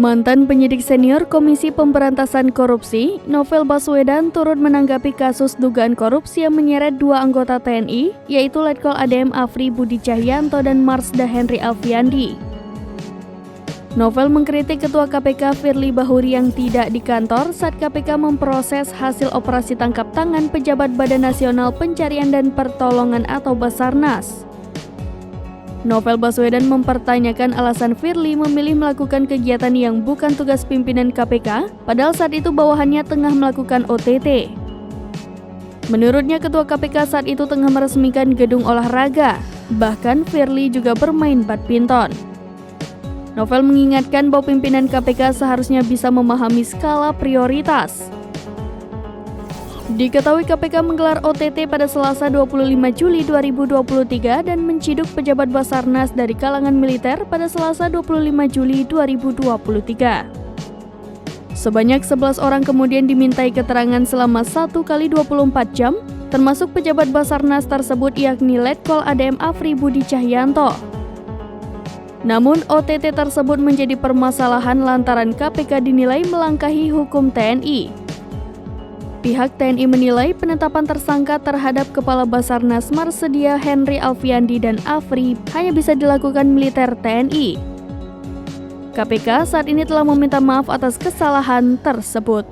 Mantan penyidik senior Komisi Pemberantasan Korupsi, Novel Baswedan turut menanggapi kasus dugaan korupsi yang menyeret dua anggota TNI, yaitu Letkol ADM Afri Budi Cahyanto dan Marsda Henry Alfiandi. Novel mengkritik Ketua KPK Firly Bahuri yang tidak di kantor saat KPK memproses hasil operasi tangkap tangan pejabat Badan Nasional Pencarian dan Pertolongan atau Basarnas. Novel Baswedan mempertanyakan alasan Firly memilih melakukan kegiatan yang bukan tugas pimpinan KPK, padahal saat itu bawahannya tengah melakukan OTT. Menurutnya Ketua KPK saat itu tengah meresmikan gedung olahraga, bahkan Firly juga bermain badminton. Novel mengingatkan bahwa pimpinan KPK seharusnya bisa memahami skala prioritas. Diketahui KPK menggelar OTT pada Selasa 25 Juli 2023 dan menciduk pejabat Basarnas dari kalangan militer pada Selasa 25 Juli 2023. Sebanyak 11 orang kemudian dimintai keterangan selama 1 kali 24 jam, termasuk pejabat Basarnas tersebut yakni Letkol ADM Afri Budi Cahyanto. Namun OTT tersebut menjadi permasalahan lantaran KPK dinilai melangkahi hukum TNI. Pihak TNI menilai penetapan tersangka terhadap Kepala Basarnas Marsda Henry Alfiandi dan Afri hanya bisa dilakukan militer TNI. KPK saat ini telah meminta maaf atas kesalahan tersebut.